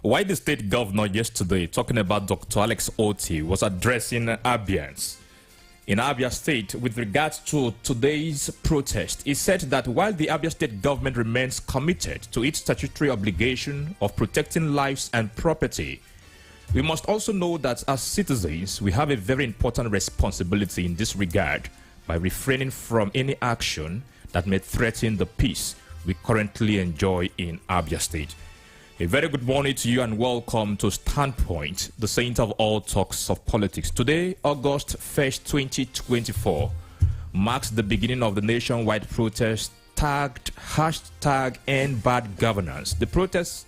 Why the state governor yesterday, talking about Dr. Alex Oti, was addressing Abians in Abia State with regards to today's protest. He said that while the Abia State government remains committed to its statutory obligation of protecting lives and property, we must also know that as citizens, we have a very important responsibility in this regard by refraining from any action that may threaten the peace we currently enjoy in Abia State. A very good morning to you and welcome to Standpoint, the center of all talks of politics. Today, August 1st, 2024, marks the beginning of the nationwide protest tagged #End Bad Governance. The protest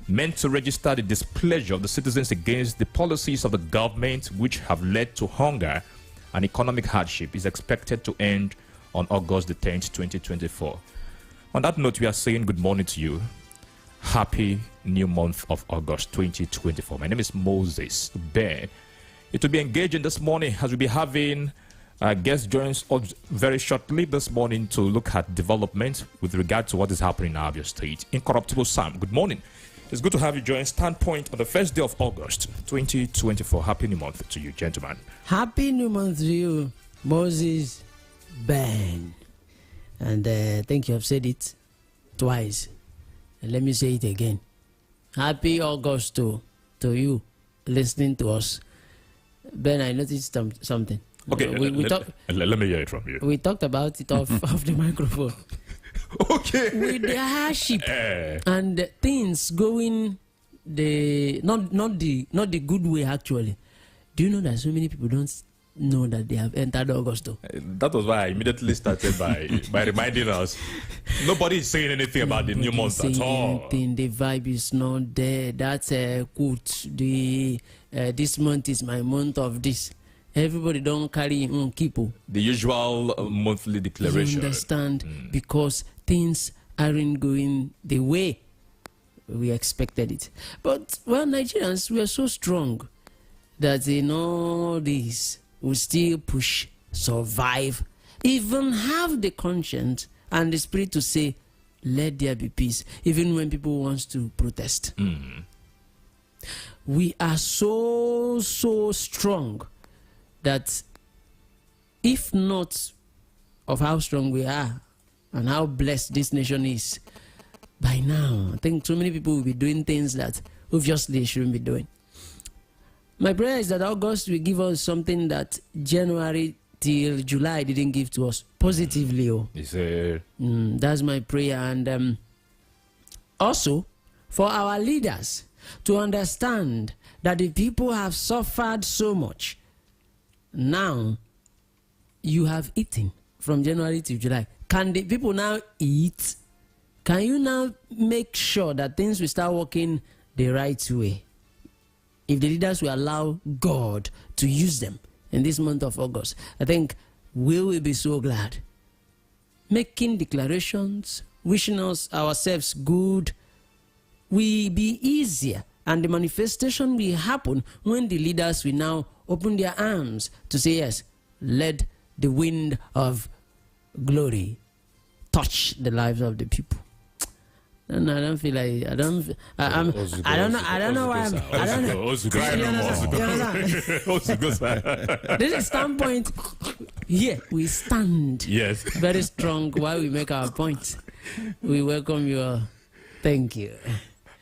meant to register the displeasure of the citizens against the policies of the government which have led to hunger and economic hardship is expected to end on August the 10th, 2024. On that note, we are saying good morning to you. Happy new month of August 2024. My name is Moses Ben. It will be engaging this morning as we'll be having guest joins very shortly this morning to look at development with regard to what is happening in Abia State. Incorruptible Sam, good morning. It's good to have you join Standpoint on the first day of August 2024. Happy new month to you, gentlemen. Happy new month to you, Moses Ben. And I think you have said it twice. And let me say it again. Happy August to you listening to us. Ben, I noticed something. Okay, let me hear it from you. We talked about it off the microphone. Okay. With the hardship and things going not the good way actually. Do you know that so many people don't know that they have entered August? That was why I immediately started by reminding us. Nobody is saying anything about the new month at all. The vibe is not there. That's a quote. This month is my month of this. Everybody don't carry kipo. The usual monthly declaration. You understand? Because things aren't going the way we expected it. But well, Nigerians, we are so strong that in all this we still push, survive, even have the conscience and the spirit to say, let there be peace, even when people want to protest. We are so strong that if not of how strong we are and how blessed this nation is, by now, I think so many people will be doing things that obviously they shouldn't be doing. My prayer is that August will give us something that January till July didn't give to us positively. That's my prayer. And also for our leaders to understand that the people have suffered so much. Now you have eaten from January to July. Can the people now eat? Can you now make sure that things will start working the right way? If the leaders will allow God to use them in this month of August, I think we will be so glad. Making declarations, wishing us ourselves good, will be easier. And the manifestation will happen when the leaders will now open their arms to say, yes, let the wind of glory touch the lives of the people. And I don't feel like I don't know why I don't know. This is Standpoint. Here we stand. Yes. Very strong while we make our point. We welcome you all. Thank you.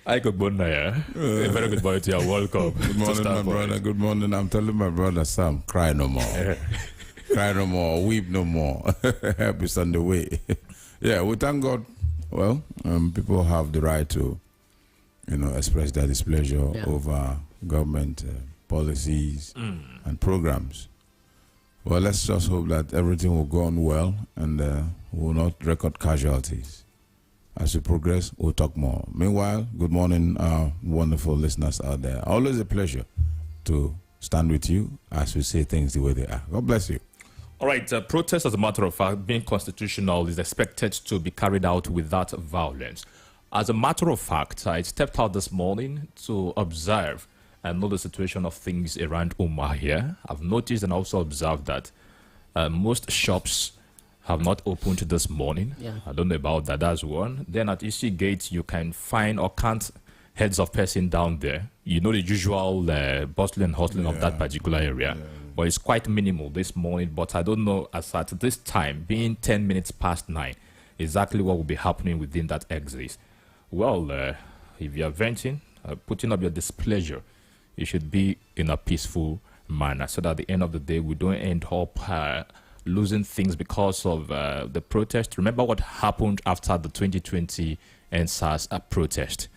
Hi, good morning. A very good morning to you. Welcome. Good morning, my brother. Good morning. I'm telling my brother Sam, cry no more. Cry no more. Weep no more. Help is on the way. Yeah, we thank God. Well, people have the right to, express their displeasure over government policies and programs. Well, let's just hope that everything will go on well and will not record casualties. As we progress, we'll talk more. Meanwhile, good morning, wonderful listeners out there. Always a pleasure to stand with you as we say things the way they are. God bless you. All right, protest, as a matter of fact, being constitutional, is expected to be carried out without violence. As a matter of fact, I stepped out this morning to observe and know the situation of things around Umuahia. I've noticed and also observed that most shops have not opened this morning. I don't know about that. That's one. Then at EC Gate, you can find or can't heads of person down there. You know the usual bustling and hustling of that particular area. But it's quite minimal this morning. But I don't know, as at this time, being 10 minutes past 9, exactly what will be happening within that exit. Well, if you are venting, putting up your displeasure, it should be in a peaceful manner, so that at the end of the day, we don't end up losing things because of the protest. Remember what happened after the 2020 NSAS protest.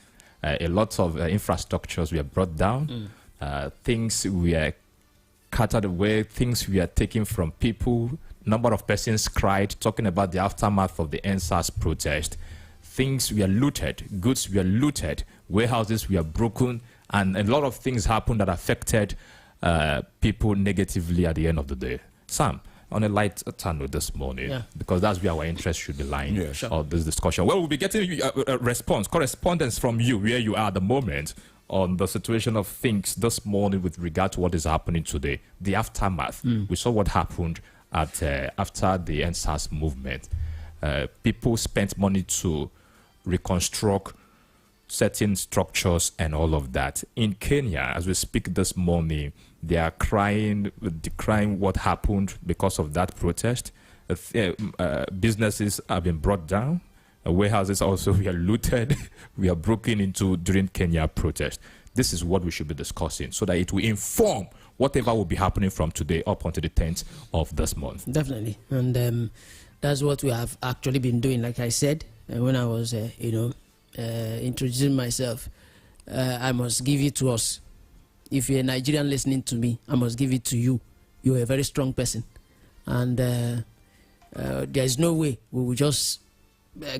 A lot of infrastructures were brought down, things were carted away, things were taken from people, number of persons cried, talking about the aftermath of the NSAS protest. Things were looted, goods were looted, warehouses were broken, and a lot of things happened that affected people negatively at the end of the day. Sam, on a light note this morning, because that's where our interest should be lying on this discussion. Well, we'll be getting a response, correspondence from you where you are at the moment on the situation of things this morning with regard to what is happening today, the aftermath. We saw what happened at after the NSAS movement. People spent money to reconstruct certain structures and all of that. In Kenya, as we speak this morning, they are decrying what happened because of that protest. Businesses have been brought down. Warehouses also were looted. We are broken into during Kenya protest. This is what we should be discussing so that it will inform whatever will be happening from today up until the 10th of this month. Definitely. And that's what we have actually been doing. Like I said, when I was, introducing myself, I must give it to us. If you're a Nigerian listening to me, I must give it to you. You're a very strong person. And there's no way we will just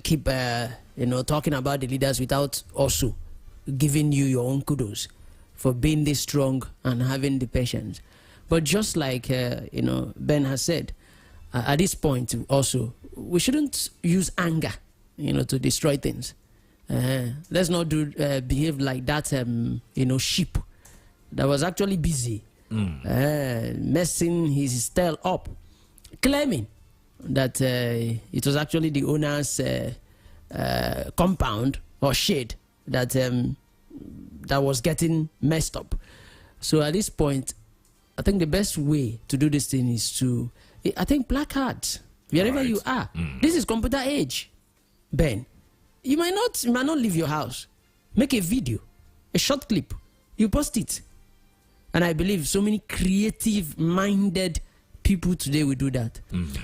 keep talking about the leaders without also giving you your own kudos for being this strong and having the patience. But just like Ben has said, at this point also, we shouldn't use anger to destroy things. Let's not behave like that sheep that was actually busy messing his tail up, claiming that it was actually the owner's compound or shed that was getting messed up. So at this point, I think the best way to do this thing is to, I think, placards wherever you are. This is computer age, Ben. You might not leave your house. Make a video, a short clip. You post it. And I believe so many creative-minded people today will do that.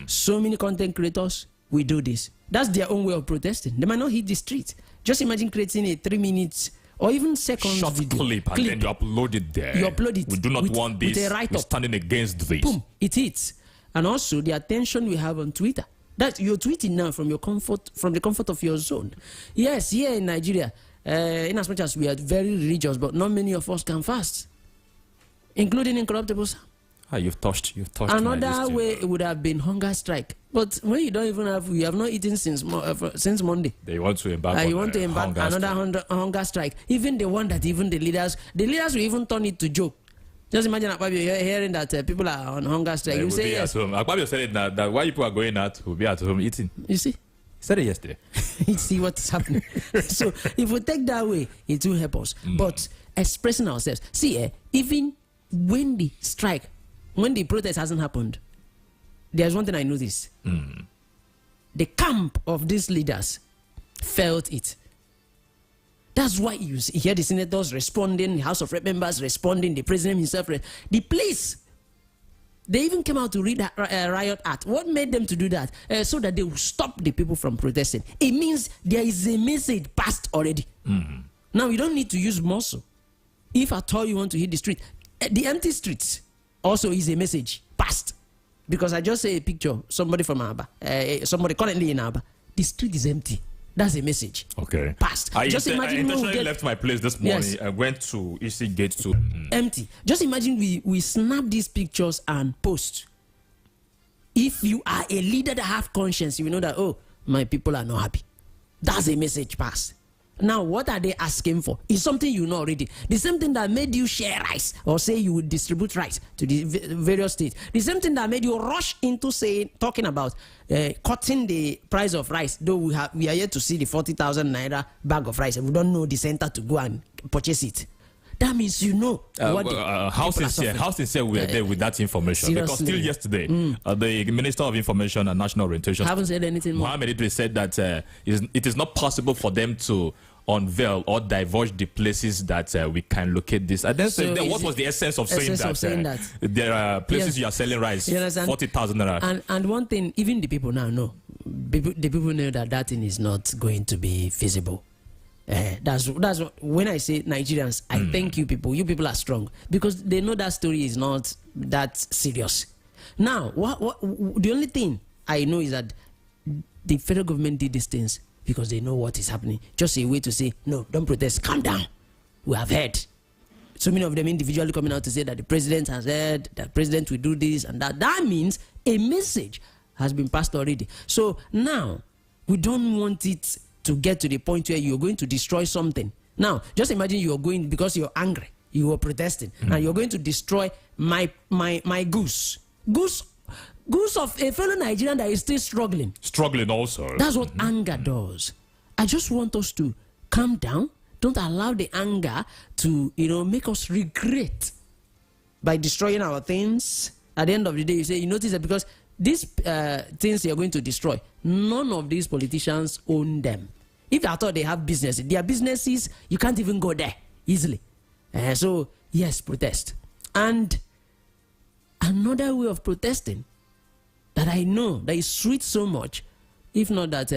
So many content creators will do this. That's their own way of protesting. They might not hit the street. Just imagine creating a 3 minutes or even seconds short video. clip, and then you upload it there. You upload it. We do not want this. We're standing against this. Boom, it hits. And also the attention we have on Twitter. That you're tweeting now from the comfort of your zone. Yes, here in Nigeria, in as much as we are very religious, but not many of us can fast, including Incorruptible Sam. You've touched. Another way would have been hunger strike. But when you don't even you have not eaten since Monday. They want to embark. You want to embark another hunger strike. Even the one that even the leaders will even turn it to joke. Just imagine Akpabio, you're hearing that people are on hunger strike. You say yes. Akpabio said it now, that why people are going out will be at home eating. You see? He said it yesterday. You see what's happening. So if we take that way, it will help us. But expressing ourselves. See, even when the strike, when the protest hasn't happened, there's one thing I noticed. The camp of these leaders felt it. That's why you hear the senators responding, the House of Rep members responding, the president himself. The police, they even came out to read that riot act. What made them to do that? So that they will stop the people from protesting. It means there is a message passed already. Now, you don't need to use muscle. If at all you want to hit the street, the empty streets also is a message passed. Because I just saw a picture, somebody from Aba, somebody currently in Aba. The street is empty. That's a message. Okay. Passed. I intentionally left my place this morning. Yes. I went to EC Gate to empty. Just imagine we snap these pictures and post. If you are a leader that have conscience, you know that, oh, my people are not happy. That's a message passed. Now, what are they asking for? It's something you know already. The same thing that made you share rice or say you would distribute rice to the various states. The same thing that made you rush into talking about cutting the price of rice. Though we are yet to see the 40,000 naira bag of rice, and we don't know the center to go and purchase it. That means you know how sincere we are there with that information. Seriously. Because still yesterday, the Minister of Information and National Orientation haven't said anything more. Mohammed Idris said that it is not possible for them to unveil or divulge the places that we can locate this. I then said, what was the essence of saying that? There are places you are selling rice, 40,000 naira. And one thing, even the people now know, the people know that thing is not going to be feasible. That's what, when I say Nigerians, I thank you people. You people are strong because they know that story is not that serious. Now, the only thing I know is that the federal government did these things because they know what is happening. Just a way to say, no, don't protest, calm down. We have heard. So many of them individually coming out to say that the president has heard, that the president will do this and that. That means a message has been passed already. So now, we don't want it to get to the point where you're going to destroy something. Now, just imagine you're going, because you're angry, you were protesting, and you're going to destroy my goose. Goose of a fellow Nigerian that is still struggling. Struggling also. That's what anger does. I just want us to calm down. Don't allow the anger to, make us regret by destroying our things. At the end of the day, you notice that because these things you're going to destroy, none of these politicians own them. If I thought they have businesses, their businesses, you can't even go there easily. So, yes, protest. And another way of protesting that I know that is sweet so much, if not that,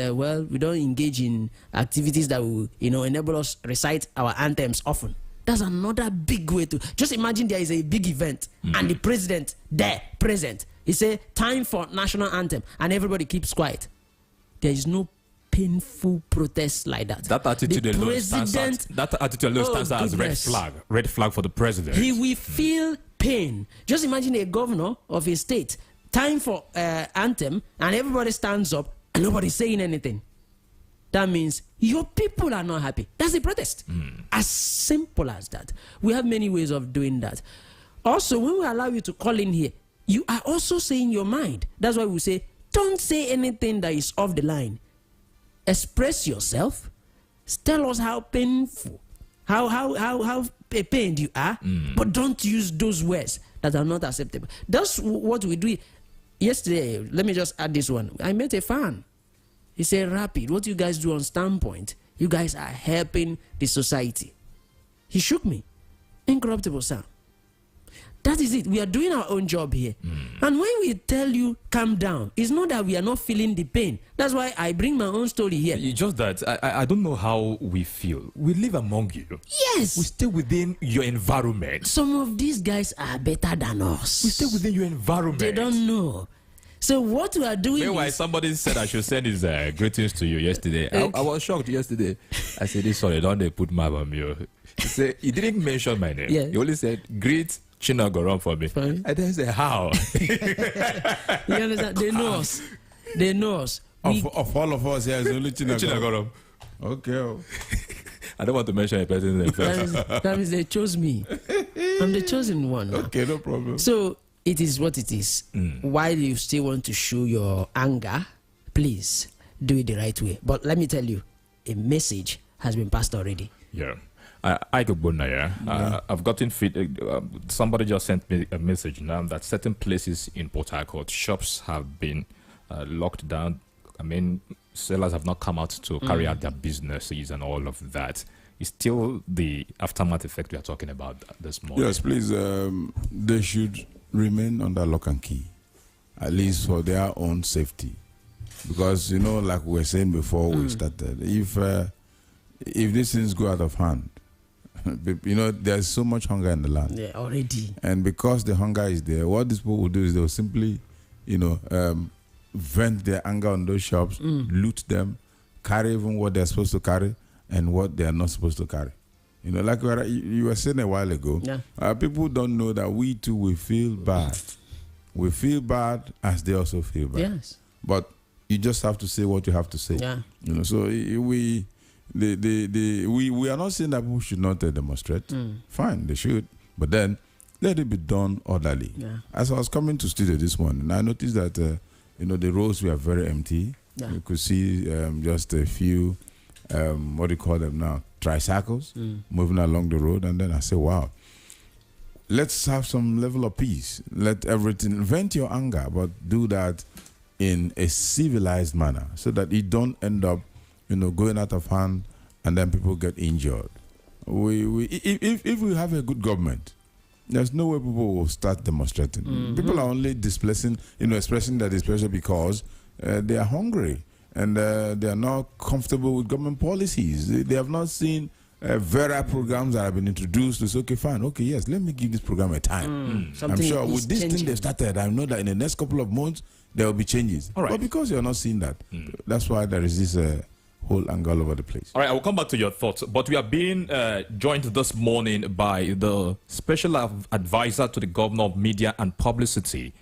we don't engage in activities that will, enable us recite our anthems often. That's another big way to, just imagine there is a big event and the president there, present. He say, time for national anthem, and everybody keeps quiet. There is no painful protest like that. That attitude alone stands out as red flag. Red flag for the president. He will feel pain. Just imagine a governor of a state, time for anthem, and everybody stands up, and nobody's saying anything. That means your people are not happy. That's a protest. As simple as that. We have many ways of doing that. Also, when we allow you to call in here, you are also saying your mind. That's why we say, don't say anything that is off the line. Express yourself. Tell us how painful, how pained you are, but don't use those words that are not acceptable. That's what we do. Yesterday, let me just add this one. I met a fan. He said, Rapid, what you guys do on Standpoint, you guys are helping the society. He shook me. Incorruptible Sam. That is it. We are doing our own job here. And when we tell you, calm down, it's not that we are not feeling the pain. That's why I bring my own story here. It's just that I don't know how we feel. We live among you. Yes. We stay within your environment. Some of these guys are better than us. We stay within your environment. They don't know. So what we are doing Meanwhile, somebody said I should send his greetings to you yesterday. I was shocked yesterday. I said, sorry, don't they put my on you? He said, he didn't mention my name. Yes. He only said, greet Chinagorom for me. Fine. I then say, how? You understand? They know us. They know us. Of all of us, it's only Chinagorom. Okay. I don't want to mention a person's name first. That means they chose me. I'm the chosen one. Okay, no problem. So it is what it is. While you still want to show your anger, please do it the right way. But let me tell you, a message has been passed already. Yeah. I go Bonaya. I've gotten somebody just sent me a message now that certain places in Port Harcourt, shops have been locked down. I mean, sellers have not come out to carry out their businesses and all of that. It's still the aftermath effect we are talking about this morning. Yes, please. They should remain under lock and key, at least for their own safety. Because, like we were saying before we started, if these things go out of hand, there's so much hunger in the land. Yeah, already. And because the hunger is there, what these people will do is they'll simply, vent their anger on those shops, loot them, carry even what they're supposed to carry and what they are not supposed to carry. Like you were saying a while ago, people don't know that we too will feel bad. We feel bad as they also feel bad. Yes. But you just have to say what you have to say. Yeah. So we we are not saying that people should not demonstrate. Fine, they should, but then let it be done orderly. Yeah. As I was coming to studio this morning, I noticed that the roads were very empty. Yeah. You could see just a few what do you call them now, tricycles moving along the road, and then I say, wow, let's have some level of peace. Let everything, vent your anger, but do that in a civilized manner so that it don't end up going out of hand and then people get injured. If we have a good government, there's no way people will start demonstrating. People are only expressing that displeasure because they are hungry and they are not comfortable with government policies. They have not seen various programs that have been introduced. To say, okay, fine, okay, yes, let me give this program a time. I'm sure with this thing they've started, I know that in the next couple of months there will be changes. All right. But because you're not seeing that, that's why there is this whole anger all over the place. All right, I will come back to your thoughts, but we are being joined this morning by the special advisor to the governor of media and publicity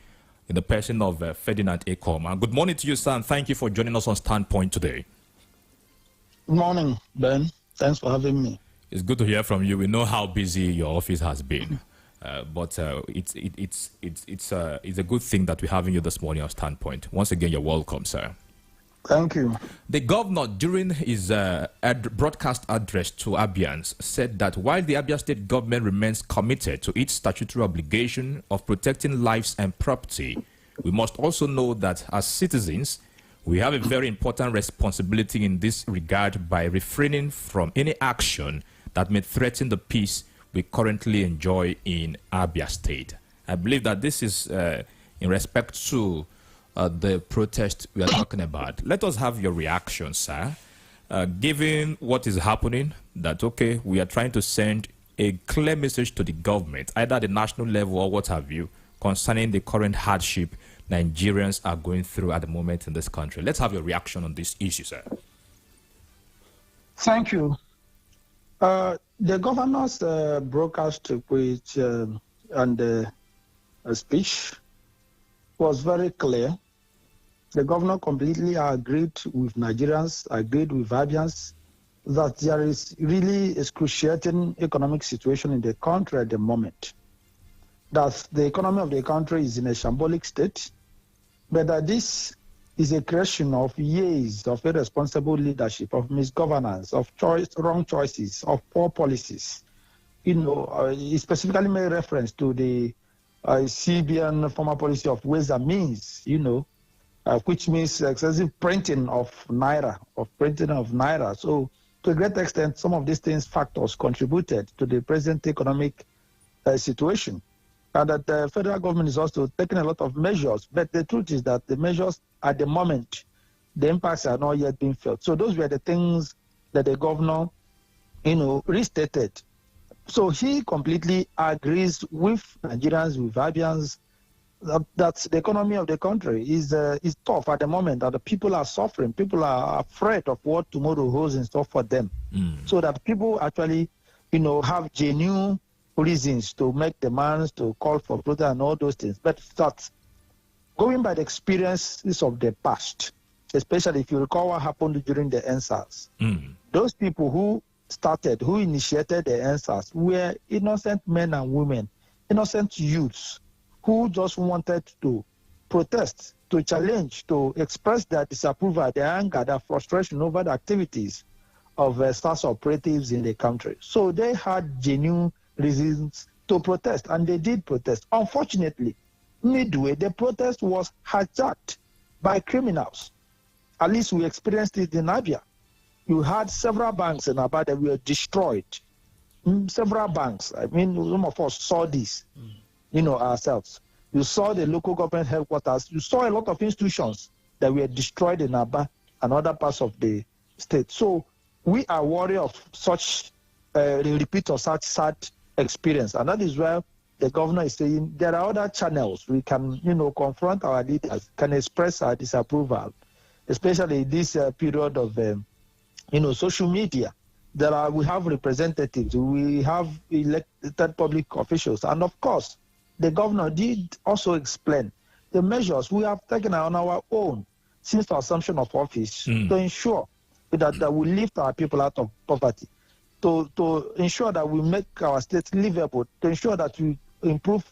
in the person of Ferdinand Ekong. Good morning to you, sir, and thank you for joining us on Standpoint today. Good morning, Ben. Thanks for having me. It's good to hear from you. We know how busy your office has been, but it's a good thing that we're having you this morning on Standpoint. Once again, you're welcome, sir. Thank you. The governor, during his broadcast address to Abians, said that while the Abia State government remains committed to its statutory obligation of protecting lives and property, we must also know that as citizens, we have a very important responsibility in this regard by refraining from any action that may threaten the peace we currently enjoy in Abia State. I believe that this is in respect to the protest we are talking about. Let us have your reaction, sir. Given what is happening, that, okay, we are trying to send a clear message to the government, either at the national level or what have you, concerning the current hardship Nigerians are going through at the moment in this country. Let's have your reaction on this issue, sir. Thank you. The governor's broadcast which and speech was very clear. The governor completely agreed with Nigerians, agreed with Abians, that there is really excruciating economic situation in the country at the moment. That the economy of the country is in a shambolic state, but that this is a creation of years of irresponsible leadership, of misgovernance, of wrong choices, of poor policies. He specifically made reference to the CBN former policy of ways and means, which means excessive printing of naira, So to a great extent, some of these factors contributed to the present economic situation. And that the federal government is also taking a lot of measures. But the truth is that the measures at the moment, the impacts are not yet being felt. So those were the things that the governor, restated. So he completely agrees with Nigerians, with Abians, that the economy of the country is tough at the moment, that the people are suffering. People are afraid of what tomorrow holds in store for them. So that people actually, have genuine reasons to make demands, to call for protest and all those things. But that, going by the experiences of the past, especially if you recall what happened during the NSAS, those people who initiated the NSAS were innocent men and women, innocent youths who just wanted to protest, to challenge, to express their disapproval, their anger, their frustration over the activities of SARS operatives in the country. So they had genuine reasons to protest, and they did protest. Unfortunately, midway, the protest was hijacked by criminals. At least we experienced it in Abia. You had several banks in Abia that were destroyed. Several banks. I mean, some of us saw this, ourselves. You saw the local government headquarters. You saw a lot of institutions that were destroyed in Abia and other parts of the state. So we are worried of such repeat of such sad experience. And that is where the governor is saying there are other channels we can, confront our leaders, can express our disapproval, especially this period of, social media. We have representatives, we have elected public officials, and of course, the governor did also explain the measures we have taken on our own since the assumption of office to ensure that will lift our people out of poverty, to ensure that we make our state livable, to ensure that we improve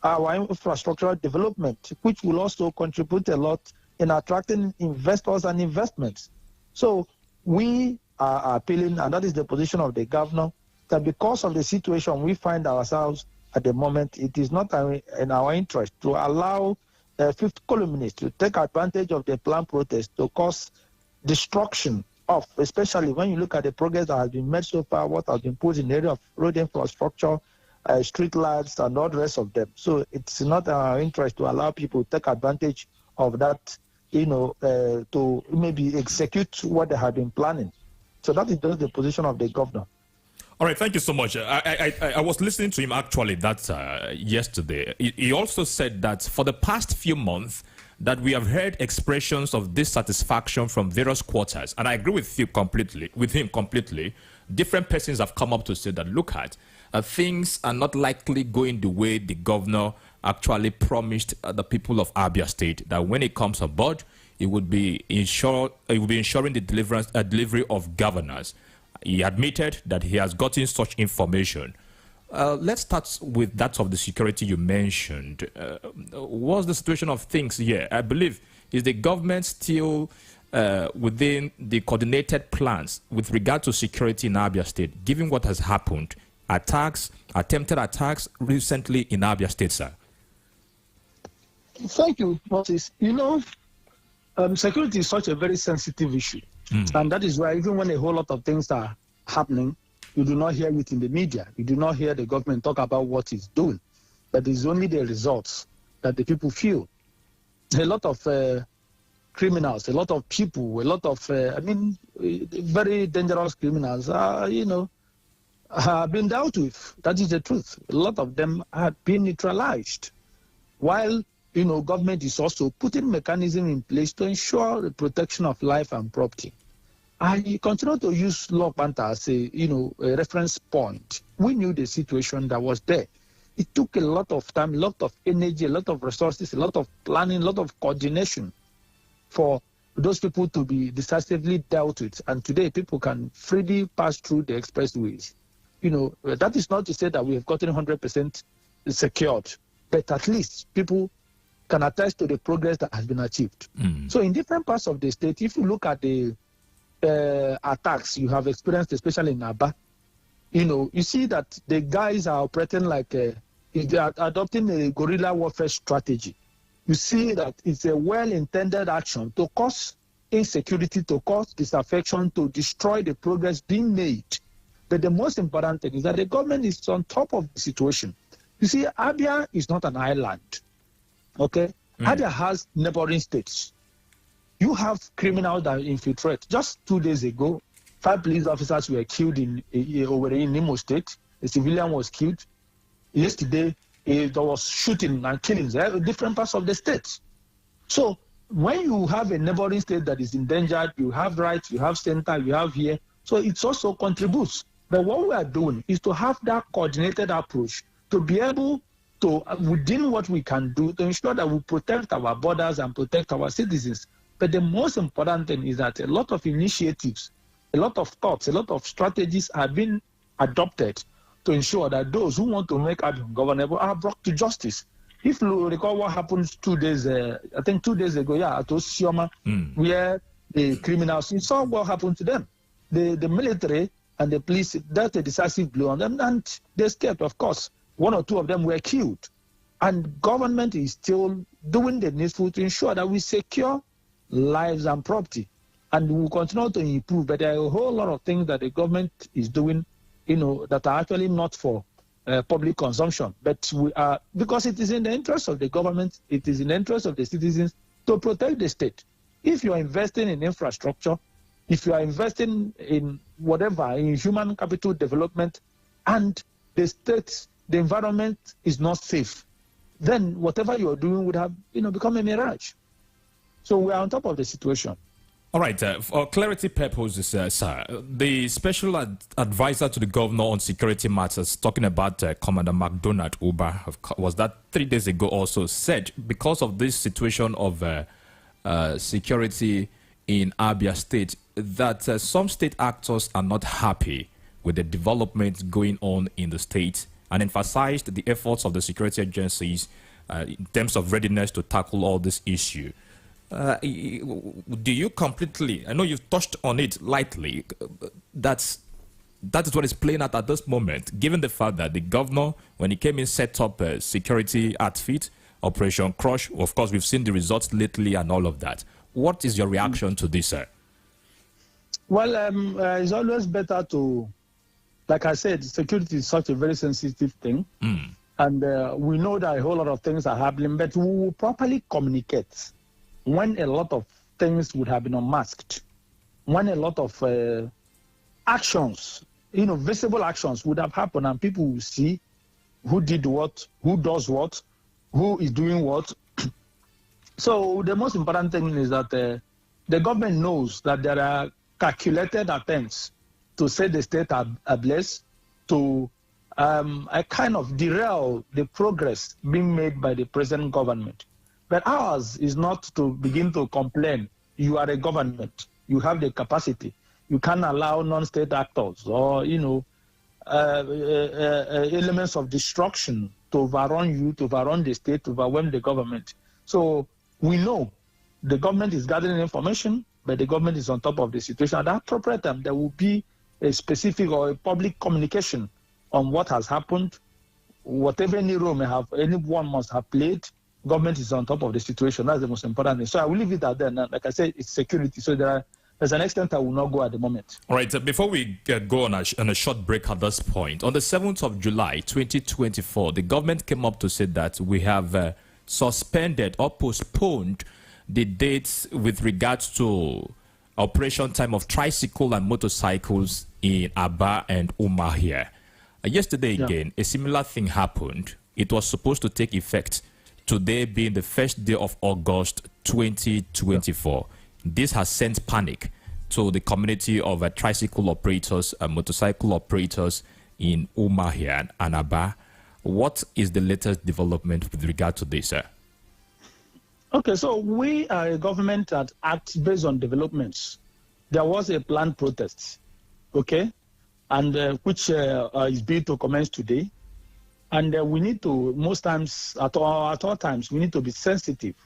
our infrastructural development, which will also contribute a lot in attracting investors and investments. So we are appealing, and that is the position of the governor, that because of the situation we find ourselves at the moment, it is not in our interest to allow fifth columnists to take advantage of the planned protest to cause destruction of, especially when you look at the progress that has been made so far, what has been put in the area of road infrastructure, street lights, and all the rest of them. So it's not our interest to allow people to take advantage of that, to maybe execute what they have been planning. So that is just the position of the governor. All right, thank you so much. I was listening to him actually yesterday. He also said that for the past few months that we have heard expressions of dissatisfaction from various quarters, and I agree with him completely. Different persons have come up to say that, look at, things are not likely going the way the governor actually promised the people of Abia State, that when it comes aboard, it would be ensuring the delivery of governors. He admitted that he has gotten such information. Let's start with that of the security you mentioned. What's the situation of things here? I believe, is the government still within the coordinated plans with regard to security in Abia State, given what has happened? Attempted attacks recently in Abia State, sir. Thank you, Moses. Security is such a very sensitive issue. And that is why even when a whole lot of things are happening, you do not hear it in the media. You do not hear the government talk about what it's doing. But it's only the results that the people feel. A lot of criminals, a lot of people, a lot of, very dangerous criminals have been dealt with. That is the truth. A lot of them have been neutralized. While government is also putting mechanism in place to ensure the protection of life and property. I continue to use Lok Banta as a reference point. We knew the situation that was there. It took a lot of time, a lot of energy, a lot of resources, a lot of planning, a lot of coordination for those people to be decisively dealt with. And today, people can freely pass through the expressways. That is not to say that we have gotten 100% secured, but at least people can attest to the progress that has been achieved. So in different parts of the state, if you look at the attacks you have experienced, especially in Aba, you see that the guys are operating like they are adopting a guerrilla warfare strategy. You see that it's a well-intended action to cause insecurity, to cause disaffection, to destroy the progress being made. But the most important thing is that the government is on top of the situation. You see, Abia is not an island. Okay? Abia has neighboring states. You have criminals that infiltrate. Just 2 days ago, 5 police officers were killed over in Imo State. A civilian was killed. Yesterday, there was shooting and killings in different parts of the state. So when you have a neighboring state that is endangered, you have rights, you have center, you have here. So it also contributes. But what we are doing is to have that coordinated approach to be able to, within what we can do, to ensure that we protect our borders and protect our citizens. But the most important thing is that a lot of initiatives, a lot of thoughts, a lot of strategies have been adopted to ensure that those who want to make Abia ungovernable are brought to justice. If you recall what happened 2 days, I think 2 days ago, at Osioma, where the criminals, you saw what happened to them. The military and the police dealt a decisive blow on them, and they escaped, of course. 1 or 2 of them were killed. And government is still doing the needful to ensure that we secure lives and property. And we will continue to improve, but there are a whole lot of things that the government is doing, that are actually not for public consumption. But we are, because it is in the interest of the government, it is in the interest of the citizens to protect the state. If you are investing in infrastructure, if you are investing in whatever, in human capital development, and the state, the environment is not safe, then whatever you are doing would have, become a mirage. So we are on top of the situation. All right. For clarity purposes, sir, the special advisor to the governor on security matters, talking about Commander McDonald Uba, was that 3 days ago also, said because of this situation of security in Abia State that some state actors are not happy with the developments going on in the state and emphasized the efforts of the security agencies in terms of readiness to tackle all this issue. Do you completely, I know you've touched on it lightly, that is what is playing out at this moment, given the fact that the governor, when he came in, set up a security outfit, Operation Crush. Of course, we've seen the results lately and all of that. What is your reaction to this, sir? Well, it's always better to, like I said, security is such a very sensitive thing. And we know that a whole lot of things are happening, but we will properly communicate when a lot of things would have been unmasked, when a lot of actions, visible actions would have happened, and people will see who did what, who does what, who is doing what. So the most important thing is that the government knows that there are calculated attempts to set the state ablaze, to kind of derail the progress being made by the present government. But ours is not to begin to complain. You are a government. You have the capacity. You can't allow non-state actors or, elements of destruction to overrun you, to overrun the state, to overwhelm the government. So we know the government is gathering information, but the government is on top of the situation. At the appropriate time, there will be a specific or a public communication on what has happened. Whatever any role may have, anyone must have played, government is on top of the situation. That's the most important thing. So I will leave it at that. Now, like I said, it's security. So there's an extent I will not go at the moment. All right. Before we go on a short break at this point, on the 7th of July, 2024, the government came up to say that we have suspended or postponed the dates with regards to operation time of tricycle and motorcycles in Aba and Umuahia. Yesterday again, a similar thing happened. It was supposed to take effect today being the first day of August 2024. This has sent panic to the community of tricycle operators and motorcycle operators in Umuahia and Aba. What is the latest development with regard to this, sir? Okay, so we are a government that acts based on developments. There was a planned protest, okay, and which is due to commence today. And we need to, most times, at all times, we need to be sensitive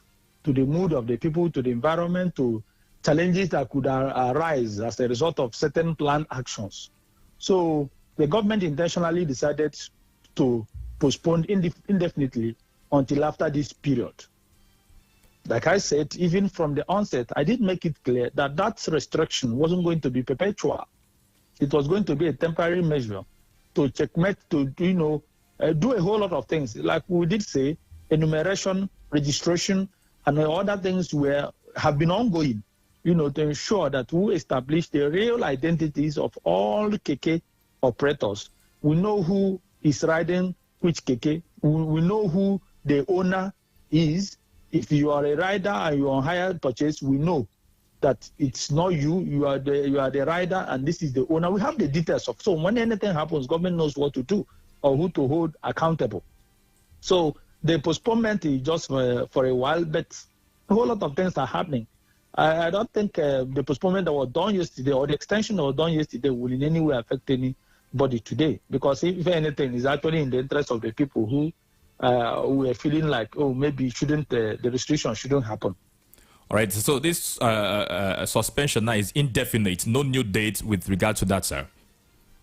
to the mood of the people, to the environment, to challenges that could arise as a result of certain planned actions. So the government intentionally decided to postpone indefinitely until after this period. Like I said, even from the onset, I did make it clear that that restriction wasn't going to be perpetual. It was going to be a temporary measure to checkmate, to do a whole lot of things. Like we did say, enumeration, registration, and other things have been ongoing, to ensure that we establish the real identities of all KK operators. We know who is riding which KK. We know who the owner is. If you are a rider and you are on hire purchase, we know that it's not you. You are the rider, and this is the owner. We have the details of. So when anything happens, government knows what to do or who to hold accountable. So the postponement is just for a while, but a whole lot of things are happening. I don't think the postponement that was done yesterday or the extension that was done yesterday will in any way affect anybody today, because if anything, it's actually in the interest of the people who are feeling like, maybe the restriction shouldn't happen. All right, so this suspension now is indefinite, no new date with regard to that, sir?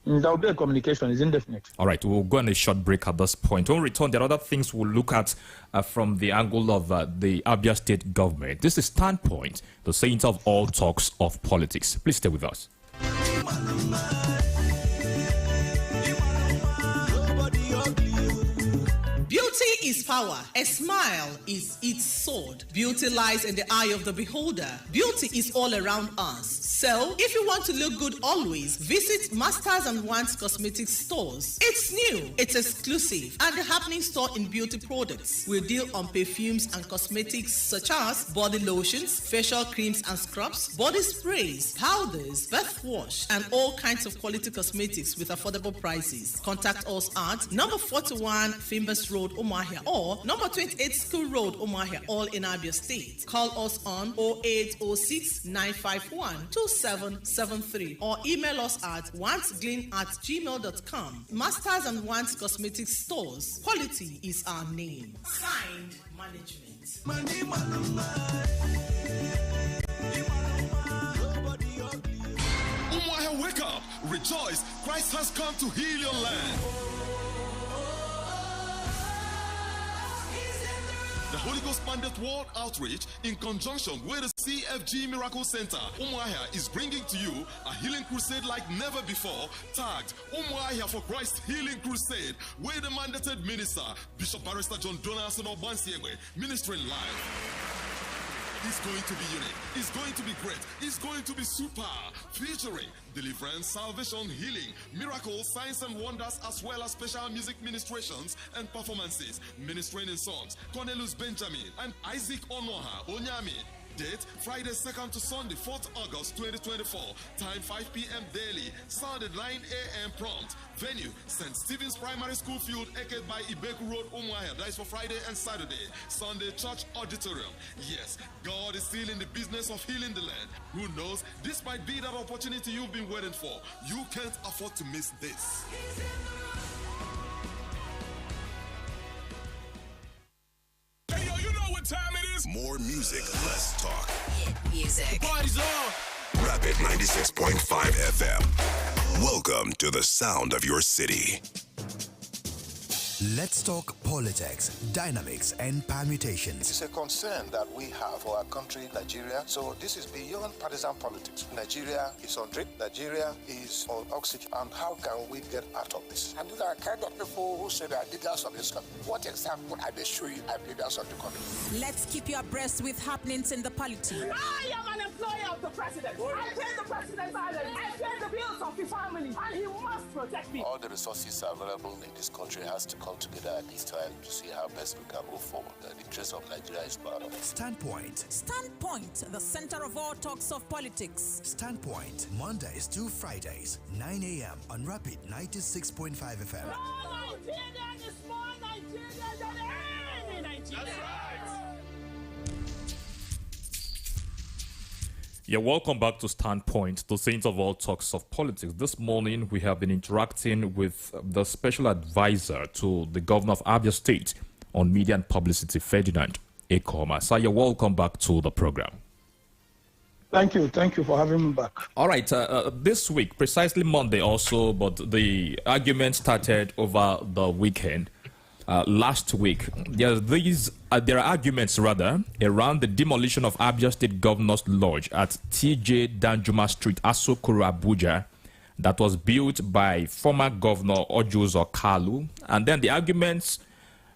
There will be a communication, it's indefinite. All right, we'll go on a short break at this point. When we return, there are other things we'll look at from the angle of the Abia State government. This is Standpoint, the center of all talks of politics. Please stay with us. Beauty is power. A smile is its sword. Beauty lies in the eye of the beholder. Beauty is all around us. So, if you want to look good always, visit Masters and Wands Cosmetics stores. It's new, it's exclusive, and the happening store in beauty products. We deal on perfumes and cosmetics such as body lotions, facial creams and scrubs, body sprays, powders, bath wash, and all kinds of quality cosmetics with affordable prices. Contact us at number 41 Fimbers Road, Umuahia, Umuahia, or number 28 School Road, Umuahia, all in Abia State. Call us on 0806 951 2773 or email us at wantsglean@gmail.com. Masters and Wants Cosmetic Stores. Quality is our name. Signed, Management. Umuahia, wake up! Rejoice! Christ has come to heal your land. The Holy Ghost Mandate World Outreach, in conjunction with the CFG Miracle Center, Umuahia is bringing to you a healing crusade like never before, tagged Umuahia for Christ Healing Crusade, with the mandated minister, Bishop Barrister John Donaldson Obansiegwe, ministering live. It's going to be unique. It's going to be great. It's going to be super. Featuring deliverance, salvation, healing, miracles, signs and wonders, as well as special music ministrations and performances. Ministering in songs, Cornelius Benjamin and Isaac Onoha Onyami. Date, Friday 2nd to Sunday 4th August 2024. Time 5 p.m. daily. Sunday 9 a.m. prompt. Venue, St. Stephen's Primary School Field, Eket by Ibeku Road, Umuahia. That is for Friday and Saturday. Sunday, Church Auditorium. Yes, God is still in the business of healing the land. Who knows, this might be that opportunity you've been waiting for. You can't afford to miss this. Hey, yo, you know what time it is? More music, less talk. Hit music. Party's on. Rapid 96.5 FM. Welcome to the sound of your city. Let's talk politics, dynamics, and permutations. It's a concern that we have for our country, Nigeria. So this is beyond partisan politics. Nigeria is on drip. Nigeria is on oxygen. And how can we get out of this? And these are the kind of people who say they are leaders of this country. What example I may show you are leaders of the country? Let's keep you abreast with happenings in the polity. I am an employee of the president. I pay the president's salary. I pay the bills of his family. And he must protect me. All the resources available in this country has to come together at this time to see how best we can move forward. The interest of Nigeria is part of it. Standpoint. Standpoint, the center of all talks of politics. Standpoint, Mondays to Fridays, 9 a.m. on Rapid 96.5 FM. More Nigerian is more Nigerian than any Nigerian. That's right. Yeah, welcome back to Standpoint, the saints of all talks of politics. This morning, we have been interacting with the special advisor to the governor of Abia State on media and publicity, Ferdinand Ekoma. So you're welcome back to the program. Thank you. Thank you for having me back. All right, this week, precisely Monday also, but the argument started over the weekend. Last week, there are arguments around the demolition of Abia State Governor's Lodge at TJ Danjuma Street, Asokoro, Abuja, that was built by former Governor Ojuzo Kalu, and then the arguments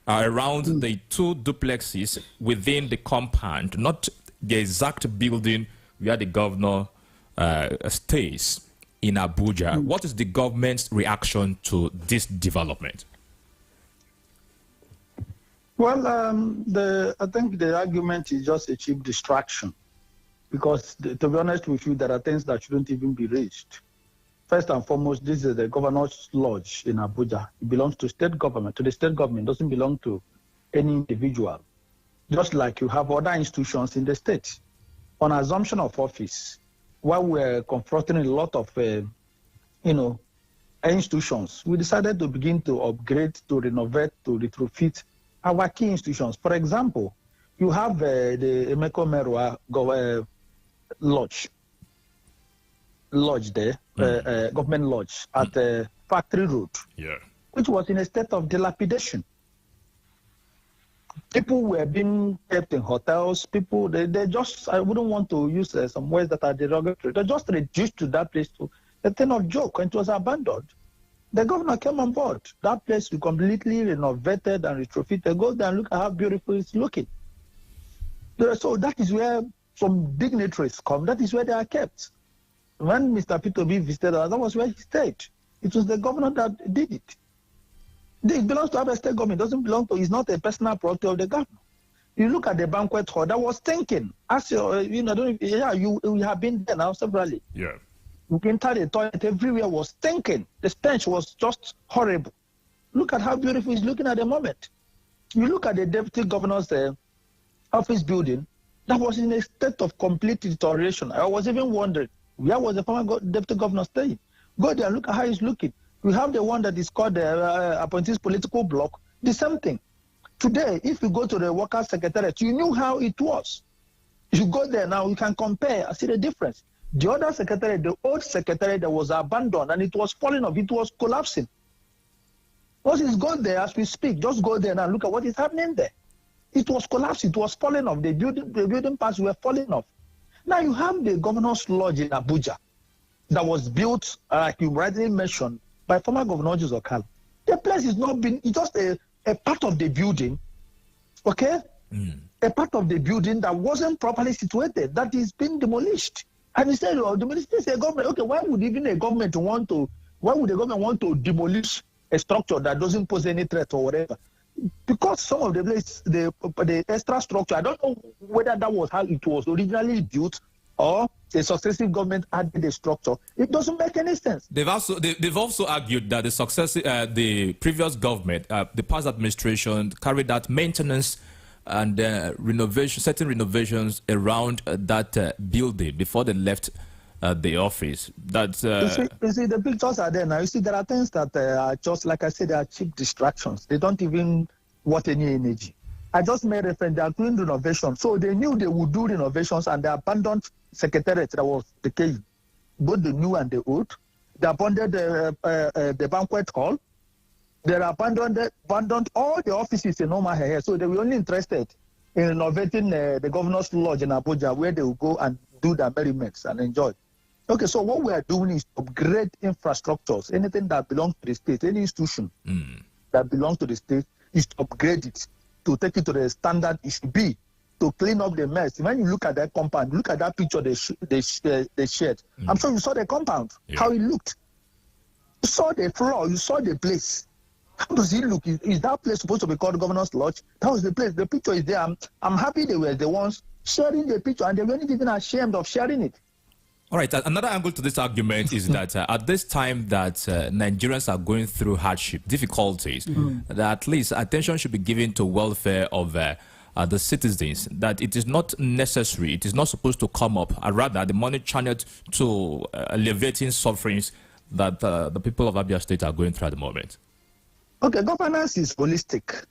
are around the two duplexes within the compound, not the exact building where the governor stays in Abuja. What is the government's reaction to this development? Well, I think the argument is just a cheap distraction because, to be honest with you, there are things that shouldn't even be raised. First and foremost, this is the governor's lodge in Abuja. It belongs to state government. To the state government, it doesn't belong to any individual. Just like you have other institutions in the state. On assumption of office, while we're confronting a lot of, institutions, we decided to begin to upgrade, to renovate, to retrofit our key institutions. For example, you have the Emeko Merwa lodge there, government lodge at Factory Road, which was in a state of dilapidation. People were being kept in hotels. People, they just, I wouldn't want to use some words that are derogatory. They just reduced to that place to a thing of joke, and it was abandoned. The governor came on board. That place we completely renovated and retrofitted. Go there and look at how beautiful it's looking. So that is where some dignitaries come. That is where they are kept. When Mr. P2B visited us, that was where he stayed. It was the governor that did it. It belongs to our state government. It doesn't belong to, it's not a personal property of the governor. You look at the banquet hall, that was stinking. As you have been there now severally. Yeah. You can tell the toilet everywhere was stinking. The stench was just horrible. Look at how beautiful it's looking at the moment. You look at the deputy governor's office building, that was in a state of complete deterioration. I was even wondering, where was the former deputy governor staying? Go there and look at how it's looking. We have the one that is called the appointees political block, the same thing. Today, if you go to the workers' secretariat, you knew how it was. You go there now, you can compare and see the difference. The other secretariat, the old secretariat that was abandoned and it was falling off, it was collapsing. Once it's gone there as we speak, just go there now and look at what is happening there. It was collapsing, it was falling off. The building parts were falling off. Now you have the governor's lodge in Abuja that was built, like you rightly mentioned, by former Governor Joseph Okalo. The place is not been, it's just a part of the building, okay? A part of the building that wasn't properly situated, that is being demolished. And instead of demolishing the government, okay, why would the government want to demolish a structure that doesn't pose any threat or whatever? Because some of the place, the extra structure, I don't know whether that was how it was originally built or the successive government added the structure. It doesn't make any sense. They've also argued that the previous government, the past administration, carried out maintenance and certain renovations around that building before they left the office. That's you see, the pictures are there now. You see, there are things that are just, like I said, they are cheap distractions. They don't even worth any energy. I just made reference, they are doing renovations. So they knew they would do renovations, and they abandoned secretariat that was decaying, both the new and the old. They abandoned the banquet hall. They abandoned all the offices in Omaha here. So they were only interested in renovating the governor's lodge in Abuja, where they will go and do their merriments and enjoy. Okay, so what we are doing is upgrade infrastructures. Anything that belongs to the state, any institution that belongs to the state, is to upgrade it, to take it to the standard it should be, to clean up the mess. When you look at that compound, look at that picture they shared. I'm sure you saw the compound, how it looked. You saw the floor, you saw the place. How does it look? Is that place supposed to be called Governor's Lodge? That was the place. The picture is there. I'm happy they were the ones sharing the picture, and they weren't even ashamed of sharing it. All right. Another angle to this argument is that at this time that Nigerians are going through hardship, difficulties, that at least attention should be given to welfare of the citizens, that it is not necessary, it is not supposed to come up, rather the money channeled to alleviating sufferings that the people of Abia State are going through at the moment. Okay, governance is holistic.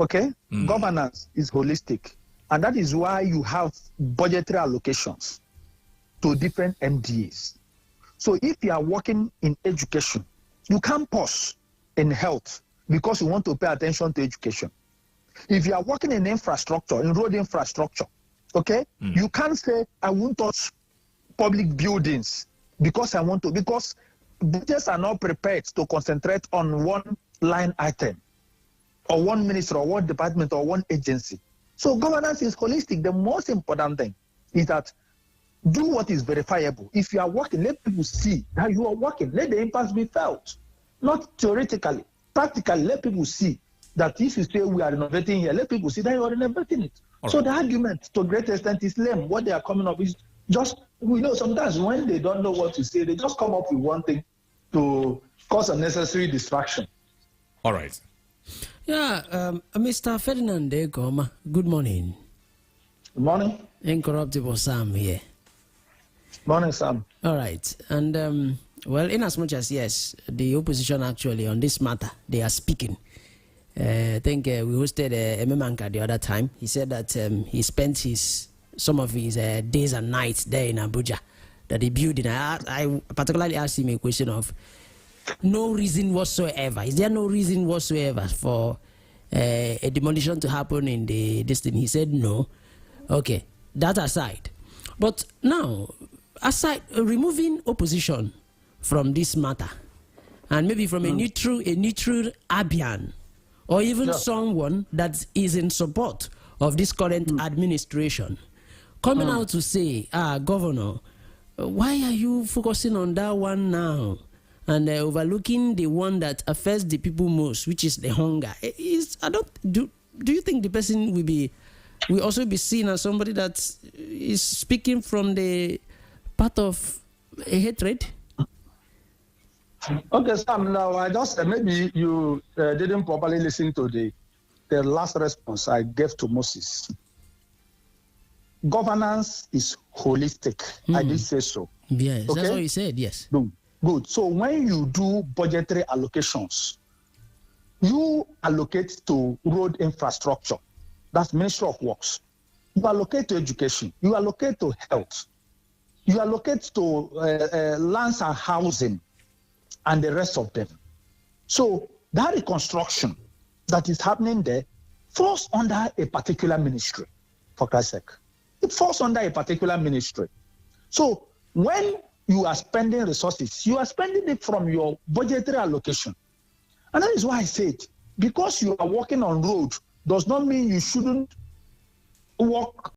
Okay? Governance is holistic. And that is why you have budgetary allocations to different MDAs. So if you are working in education, you can't pause in health because you want to pay attention to education. If you are working in infrastructure, in road infrastructure, okay, you can't say, I won't touch public buildings because I want to, because budgets are not prepared to concentrate on one line item or one ministry or one department or one agency. So governance is holistic. The most important thing is that do what is verifiable. If you are working, let people see that you are working. Let the impact be felt, not theoretically. Practically, let people see that if you say we are renovating here, let people see that you are renovating it. So the argument, to a great extent, is lame. What they are coming up is just, we know sometimes when they don't know what to say, they just come up with one thing to cause unnecessary distraction. All right. Yeah, Mr. Ferdinand Goma, good morning. Good morning. Incorruptible Sam here. Morning, Sam. All right. And, well, in as much as, yes, the opposition actually on this matter, they are speaking. I think we hosted Ememanka the other time. He said that he spent some of his days and nights there in Abuja, that the building. I particularly asked him a question of no reason whatsoever. Is there no reason whatsoever for a demolition to happen in this thing? He said no. Okay, that aside. But now, aside removing opposition from this matter, and maybe from a neutral Abian, or even someone that is in support of this current administration, coming out to say, Governor, why are you focusing on that one now and overlooking the one that affects the people most, which is the hunger? Do you think the person will also be seen as somebody that is speaking from the part of a hatred? Okay, Sam, now I just, maybe you didn't properly listen to the the last response I gave to Moses. Governance is holistic. I did say so. Yes, okay? That's what you said, yes. Good. So when you do budgetary allocations, you allocate to road infrastructure. That's Ministry of Works. You allocate to education. You allocate to health. You allocate to lands and housing and the rest of them. So that reconstruction that is happening there falls under a particular ministry, for Christ's sake. It falls under a particular ministry. So when you are spending resources, you are spending it from your budgetary allocation. And that is why I said, because you are working on road does not mean you shouldn't work